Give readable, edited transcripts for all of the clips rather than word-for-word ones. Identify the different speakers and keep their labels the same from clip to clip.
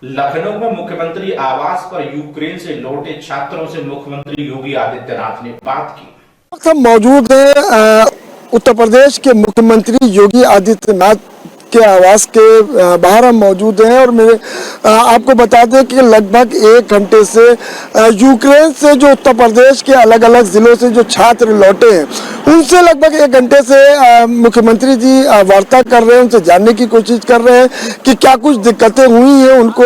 Speaker 1: लखनऊ में मुख्यमंत्री आवास पर यूक्रेन से लौटे छात्रों से मुख्यमंत्री योगी आदित्यनाथ ने बात की।
Speaker 2: हम मौजूद हैं उत्तर प्रदेश के मुख्यमंत्री योगी आदित्यनाथ के आवास के बाहर हम मौजूद हैं और मेरे आपको बता दें कि लगभग 1 घंटे से यूक्रेन से जो उत्तर प्रदेश के अलग अलग ज़िलों से जो छात्र लौटे हैं उनसे लगभग 1 घंटे से मुख्यमंत्री जी वार्ता कर रहे हैं, उनसे जानने की कोशिश कर रहे हैं कि क्या कुछ दिक्कतें हुई हैं उनको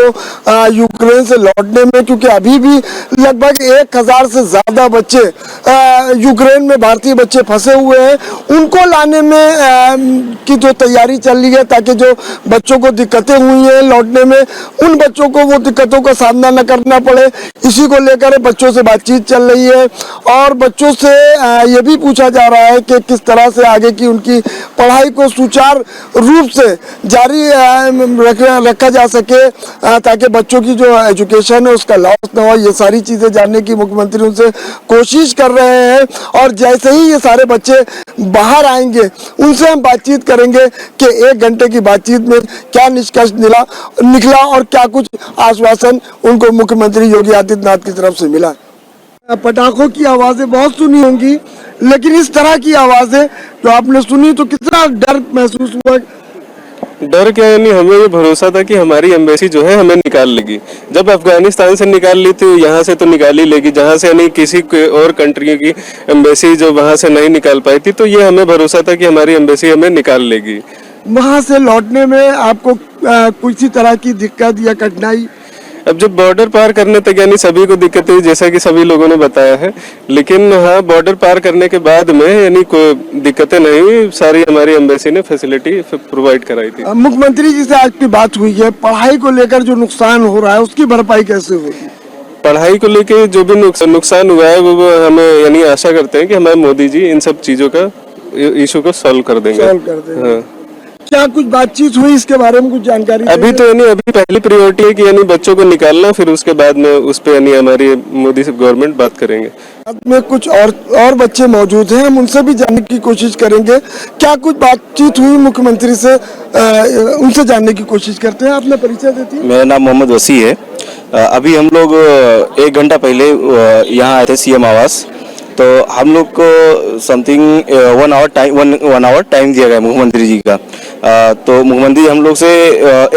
Speaker 2: यूक्रेन से लौटने में, क्योंकि अभी भी लगभग 1000 से ज़्यादा बच्चे यूक्रेन में भारतीय बच्चे फंसे हुए हैं। उनको लाने में की जो तैयारी चल रही है ताकि जो बच्चों को दिक्कतें हुई हैं लौटने में उन बच्चों को वो दिक्कतों का सामना न करना पड़े, इसी को लेकर बच्चों से बातचीत चल रही है। और बच्चों से ये भी पूछा जा रहा है कि किस तरह से आगे की उनकी पढ़ाई को सुचारू रूप से जारी रखा जा सके ताकि बच्चों की जो एजुकेशन है उसका लॉस न हो। ये सारी चीज़ें जानने की मुख्यमंत्री उनसे कोशिश कर रहे हैं और जैसे ही ये सारे बच्चे बाहर आएंगे उनसे हम बातचीत करेंगे कि 1 घंटे की बातचीत में क्या निष्कर्ष निकला और क्या कुछ आश्वासन उनको मुख्यमंत्री योगी आदित्यनाथ की तरफ से मिला। पटाखों की आवाज़ें बहुत सुनी होंगी, लेकिन इस तरह की आवाज़ें जो आपने सुनी तो कितना डर महसूस हुआ?
Speaker 3: डर क्या, यानी हमें ये भरोसा था कि हमारी एम्बेसी जो है हमें निकाल लेगी। जब अफगानिस्तान से निकाल ली थी यहाँ से तो निकाल ही लेगी, जहाँ से यानी किसी और कंट्री की एम्बेसी जो वहाँ से नहीं निकाल पाई थी, तो ये हमें भरोसा था कि हमारी एम्बेसी हमें निकाल लेगी।
Speaker 2: वहाँ से लौटने में आपको किसी तरह की दिक्कत या कठिनाई?
Speaker 3: अब जब बॉर्डर पार करने तक यानी सभी को दिक्कत हुई, जैसा कि सभी लोगों ने बताया है, लेकिन हाँ बॉर्डर पार करने के बाद में यानी कोई दिक्कतें नहीं हुई, सारी हमारी एम्बेसी ने फैसिलिटी प्रोवाइड कराई थी।
Speaker 2: मुख्यमंत्री जी से आज की बात हुई है, पढ़ाई को लेकर जो नुकसान हो रहा है उसकी भरपाई कैसे होगी?
Speaker 3: पढ़ाई को लेकर जो भी नुकसान हुआ है वो हमें यानी आशा करते हैं कि हमारे मोदी जी इन सब चीजों का इशू को सॉल्व कर देंगे। हाँ।
Speaker 2: क्या कुछ बातचीत हुई इसके बारे में, कुछ जानकारी?
Speaker 3: अभी तो यानी अभी पहली प्रायोरिटी है कि यानी बच्चों को निकालना, फिर उसके बाद में उस पे यानी हमारी मोदी से गवर्नमेंट बात करेंगे।
Speaker 2: में कुछ और बच्चे मौजूद हैं, हम उनसे भी जानने की कोशिश करेंगे क्या कुछ बातचीत हुई मुख्यमंत्री से, उनसे जानने की कोशिश करते हैं। आपने परिचय देती है?
Speaker 4: मेरा नाम मोहम्मद वसी है। अभी हम लोग 1 घंटा पहले यहाँ आए थे सीएम आवास, तो हम लोग को समथिंग 1 आवर टाइम दिया गया मुख्यमंत्री जी का। तो मुख्यमंत्री हम लोग से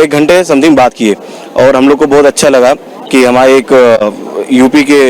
Speaker 4: 1 घंटे समथिंग बात किए और हम लोग को बहुत अच्छा लगा कि हमारे एक यूपी के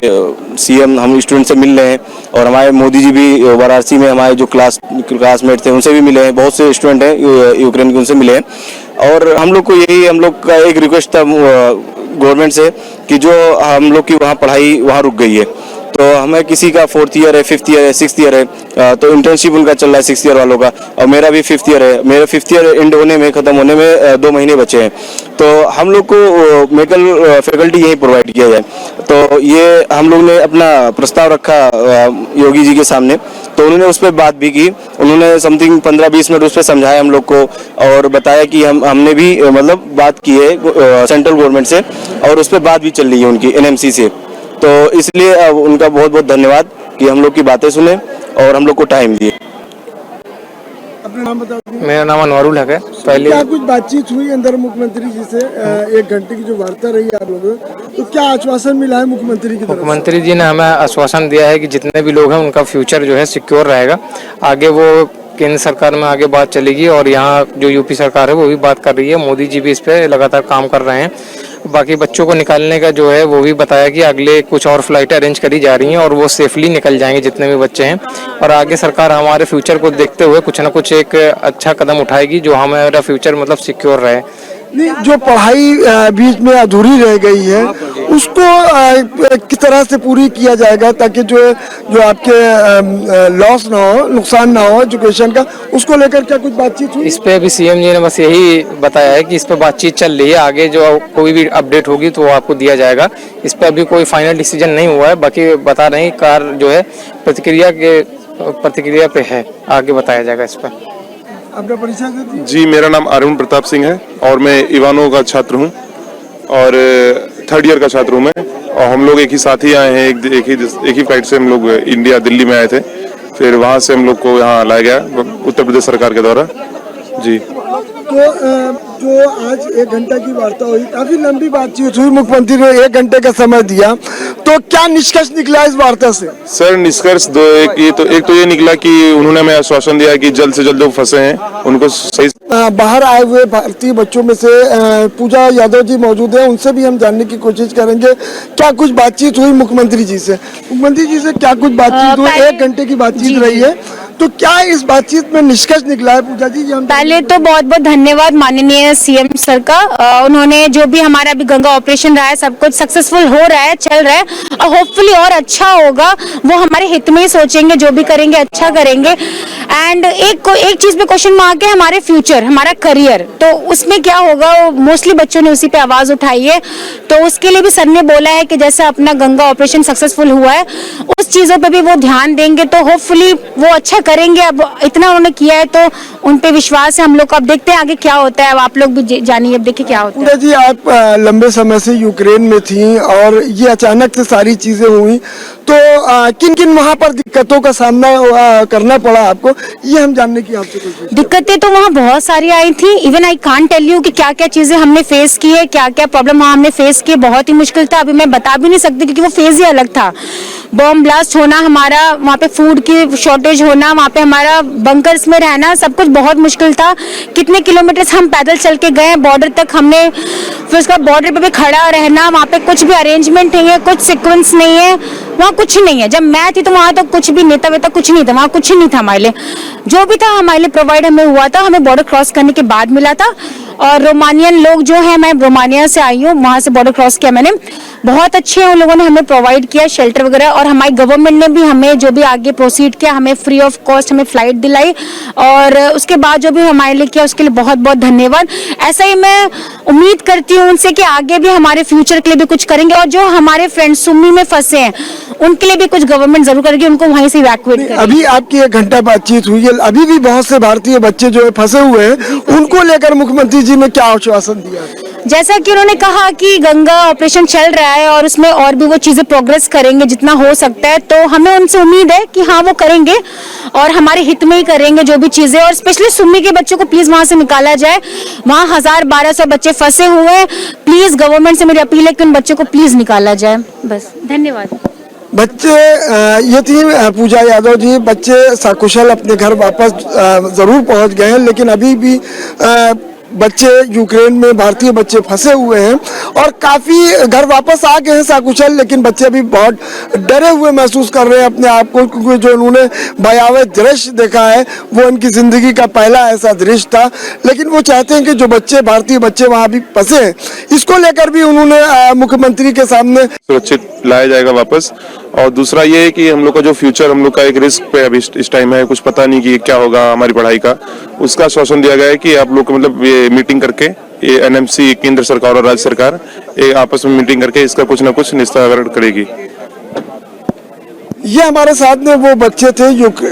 Speaker 4: सीएम हम स्टूडेंट से मिल रहे हैं और हमारे मोदी जी भी वाराणसी में हमारे जो क्लासमेट थे उनसे भी मिले हैं, बहुत से स्टूडेंट हैं यूक्रेन के, उनसे मिले हैं। और हम लोग को यही हम लोग का एक रिक्वेस्ट था गवर्नमेंट से कि जो हम लोग की वहाँ पढ़ाई वहाँ रुक गई है, तो हमें किसी का 4th ईयर है, 5th ईयर है, 6th ईयर है, तो इंटर्नशिप उनका चल रहा है 6th ईयर वालों का, और मेरा भी 5th ईयर है। मेरे 5th ईयर एंड होने में, ख़त्म होने में 2 महीने बचे हैं, तो हम लोग को मेडिकल फैकल्टी यही प्रोवाइड किया जाए। तो ये हम लोग ने अपना प्रस्ताव रखा योगी जी के सामने, तो उन्होंने उस पर बात भी की। उन्होंने समथिंग 15-20 मिनट उस पर समझाया हम लोग को और बताया कि हमने भी मतलब बात की है सेंट्रल गवर्नमेंट से और उस पर बात भी चल रही है उनकी NMC से। तो इसलिए उनका बहुत बहुत धन्यवाद कि हम लोग की बातें सुने और हम लोग को टाइम दिए।
Speaker 2: अपना नाम बता दीजिए।
Speaker 5: मेरा नाम अनवरुल है। पहले
Speaker 2: क्या कुछ बातचीत हुई अंदर मुख्यमंत्री जी से? 1 घंटे की जो वार्ता रही आप लोगों, तो क्या आश्वासन मिला है मुख्यमंत्री की तरफ?
Speaker 5: मुख्यमंत्री जी ने हमें आश्वासन दिया है कि जितने भी लोग हैं उनका फ्यूचर जो है सिक्योर रहेगा। आगे वो केंद्र सरकार में आगे बात चलेगी और यहाँ जो यूपी सरकार है वो भी बात कर रही है, मोदी जी भी इस पर लगातार काम कर रहे हैं। बाकी बच्चों को निकालने का जो है वो भी बताया कि अगले कुछ और फ्लाइटें अरेंज करी जा रही हैं और वो सेफली निकल जाएंगे जितने भी बच्चे हैं। और आगे सरकार हमारे फ्यूचर को देखते हुए कुछ ना कुछ एक अच्छा कदम उठाएगी जो हमारा फ्यूचर मतलब सिक्योर रहे।
Speaker 2: नहीं, जो पढ़ाई बीच में अधूरी रह गई है उसको किस तरह से पूरी किया जाएगा ताकि जो आपके लॉस ना हो, नुकसान ना हो एजुकेशन का, उसको लेकर क्या कुछ बातचीत हुई?
Speaker 5: इस पे अभी सीएम जी ने बस यही बताया है कि इस पे बातचीत चल रही है, आगे जो कोई भी अपडेट होगी तो वो आपको दिया जाएगा। इस पे अभी कोई फाइनल डिसीजन नहीं हुआ है, बाकी बता रहे हैं कार जो है प्रतिक्रिया पे है, आगे बताया जाएगा इस पर।
Speaker 2: अपना परिचय दीजिए।
Speaker 6: जी, मेरा नाम अरुण प्रताप सिंह है और मैं इवानो का छात्र हूँ और 3rd ईयर का छात्र हूँ मैं। और हम लोग एक ही साथ ही आए हैं, एक ही फ्लाइट से हम लोग इंडिया दिल्ली में आए थे, फिर वहाँ से हम लोग को यहाँ लाया गया उत्तर प्रदेश सरकार के द्वारा। जी,
Speaker 2: तो जो आज 1 घंटा की वार्ता हुई, काफी लंबी बातचीत हुई, मुख्यमंत्री ने 1 घंटे का समय दिया, तो क्या निष्कर्ष निकला इस वार्ता से?
Speaker 6: सर निष्कर्ष एक तो ये निकला कि उन्होंने हमें आश्वासन दिया कि जल्द से जल्द जो फंसे हैं उनको सही।
Speaker 2: बाहर आए हुए भारतीय बच्चों में से पूजा यादव जी मौजूद हैं, उनसे भी हम जानने की कोशिश करेंगे क्या कुछ बातचीत हुई मुख्यमंत्री जी से। मुख्यमंत्री जी से क्या कुछ बातचीत हुई? 1 घंटे की बातचीत रही है, तो क्या इस बातचीत में निष्कर्ष निकला है पूजा जी?
Speaker 7: पहले तो बहुत बहुत धन्यवाद माननीय सीएम सर का। उन्होंने जो भी हमारा अभी गंगा ऑपरेशन रहा है सब कुछ सक्सेसफुल हो रहा है, चल रहा है और होपफुली और अच्छा होगा। वो हमारे हित में ही सोचेंगे, जो भी करेंगे अच्छा करेंगे। एंड एक चीज पे क्वेश्चन मार्क है, हमारे फ्यूचर, हमारा करियर, तो उसमें क्या होगा? मोस्टली बच्चों ने उसी पे आवाज उठाई है, तो उसके लिए भी सर ने बोला है कि जैसे अपना गंगा ऑपरेशन सक्सेसफुल हुआ है उस चीजों पे भी वो ध्यान देंगे, तो होपफुली वो अच्छा करेंगे। अब इतना उन्होंने किया है तो उन पे विश्वास है हम लोग को। अब देखते हैं आगे क्या होता है। अब आप लोग भी जानिए, अब देखिए क्या होता है।
Speaker 2: पूजा जी, आप लंबे समय से यूक्रेन में थी और ये अचानक से सारी चीजें हुई, तो किन किन वहाँ पर दिक्कतों का सामना करना पड़ा आपको, ये हम जानने की आपसे कोशिश।
Speaker 7: दिक्कतें तो वहाँ बहुत सारी आई थी। Even I can't tell you कि क्या क्या चीजें हमने फेस की है, क्या क्या प्रॉब्लम वहाँ हमने फेस की। बहुत ही मुश्किल था, अभी मैं बता भी नहीं सकती क्योंकि वो फेज ही अलग था। बॉम्ब ब्लास्ट होना, हमारा वहाँ पे फूड की शॉर्टेज होना, वहाँ पे हमारा बंकर्स में रहना, सब कुछ बहुत मुश्किल था। कितने किलोमीटर हम पैदल चल के गए बॉर्डर तक हमने, फिर उसका बॉर्डर पे भी खड़ा रहना, वहाँ पे कुछ भी अरेंजमेंट नहीं है, कुछ सीक्वेंस नहीं है, वहाँ कुछ नहीं है। जब मैं थी तो वहाँ तो कुछ भी नेता वेता कुछ नहीं था, वहाँ कुछ नहीं था हमारे लिए। जो भी था हमारे लिए प्रोवाइड हमें हुआ था, हमें बॉर्डर क्रॉस करने के बाद मिला था। और रोमानियन लोग जो है, मैं रोमानिया से आई हूँ, वहाँ से बॉर्डर क्रॉस किया मैंने, बहुत अच्छे हैं उन लोगों ने हमें प्रोवाइड किया शेल्टर वगैरह। और हमारी गवर्नमेंट ने भी हमें जो भी आगे प्रोसीड किया, हमें फ्री ऑफ कॉस्ट हमें फ्लाइट दिलाई और उसके बाद जो भी हमारे लिए किया उसके लिए बहुत बहुत धन्यवाद। ऐसा ही मैं उम्मीद करती हूँ उनसे कि आगे भी हमारे फ्यूचर के लिए भी कुछ करेंगे और जो हमारे फ्रेंड्स सुम्मी में फंसे हैं उनके लिए भी कुछ गवर्नमेंट जरूर करेगी, उनको वहीं से इवैक्यूएट करेगी।
Speaker 2: अभी आपकी 1 घंटा बातचीत हुई है, अभी भी बहुत से भारतीय बच्चे जो है फंसे हुए हैं, उनको लेकर मुख्यमंत्री जी ने क्या आश्वासन दिया?
Speaker 7: जैसा कि उन्होंने कहा कि गंगा ऑपरेशन चल रहा है और उसमें और भी वो चीजें प्रोग्रेस करेंगे जितना हो सकता है, तो हमें उनसे उम्मीद है कि हाँ वो करेंगे और हमारे हित में ही करेंगे जो भी चीजें। और स्पेशली सुम्मी के बच्चों को प्लीज वहां से निकाला जाए, वहाँ 1000-1200 बच्चे फंसे हुए हैं। प्लीज गवर्नमेंट से मेरी अपील है कि उन बच्चों को प्लीज निकाला जाए। बस, धन्यवाद।
Speaker 2: बच्चे ये थी पूजा यादव जी, बच्चे सकुशल अपने घर वापस जरूर पहुंच गए हैं, लेकिन अभी भी बच्चे यूक्रेन में भारतीय बच्चे फंसे हुए हैं और काफी घर वापस आ गए हैं सकुशल, लेकिन बच्चे अभी बहुत डरे हुए महसूस कर रहे हैं अपने आप को, क्योंकि जो उन्होंने भयावह दृश्य देखा है वो उनकी जिंदगी का पहला ऐसा दृश्य था। लेकिन वो चाहते हैं कि जो बच्चे भारतीय बच्चे वहाँ भी फंसे हैं, इसको लेकर भी उन्होंने मुख्यमंत्री के सामने
Speaker 6: सुरक्षित लाया जाएगा वापस। और दूसरा ये है कि हम लोग का जो फ्यूचर, हम लोग का एक रिस्क पे अभी इस टाइम है, कुछ पता नहीं कि क्या होगा हमारी पढ़ाई का, उसका आश्वासन दिया गया है कि आप लोग को मतलब ये मीटिंग करके, ये एनएमसी केंद्र सरकार और राज्य सरकार आपस में मीटिंग करके इसका कुछ ना कुछ निस्तारण करेगी।
Speaker 2: ये हमारे साथ में वो बच्चे थे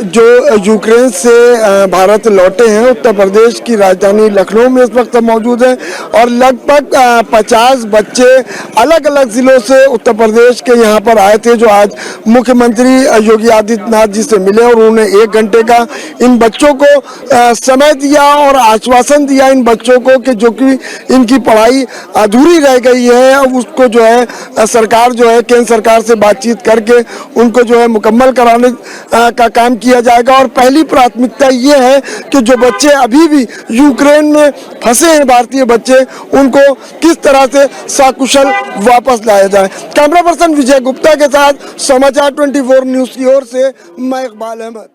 Speaker 2: जो यूक्रेन से भारत लौटे हैं, उत्तर प्रदेश की राजधानी लखनऊ में इस वक्त मौजूद हैं और लगभग 50 बच्चे अलग अलग जिलों से उत्तर प्रदेश के यहाँ पर आए थे, जो आज मुख्यमंत्री योगी आदित्यनाथ जी से मिले और उन्होंने 1 घंटे का इन बच्चों को समय दिया और आश्वासन दिया इन बच्चों को कि जो कि इनकी पढ़ाई अधूरी रह गई है, उसको जो है सरकार जो है केंद्र सरकार से बातचीत करके उनको जो है मुकम्मल कराने का काम किया जाएगा। और पहली प्राथमिकता ये है कि जो बच्चे अभी भी यूक्रेन में फंसे हैं भारतीय बच्चे, उनको किस तरह से सकुशल वापस लाया जाए। कैमरा पर्सन विजय गुप्ता के साथ समाचार 24 न्यूज की ओर से मैं इकबाल अहमद।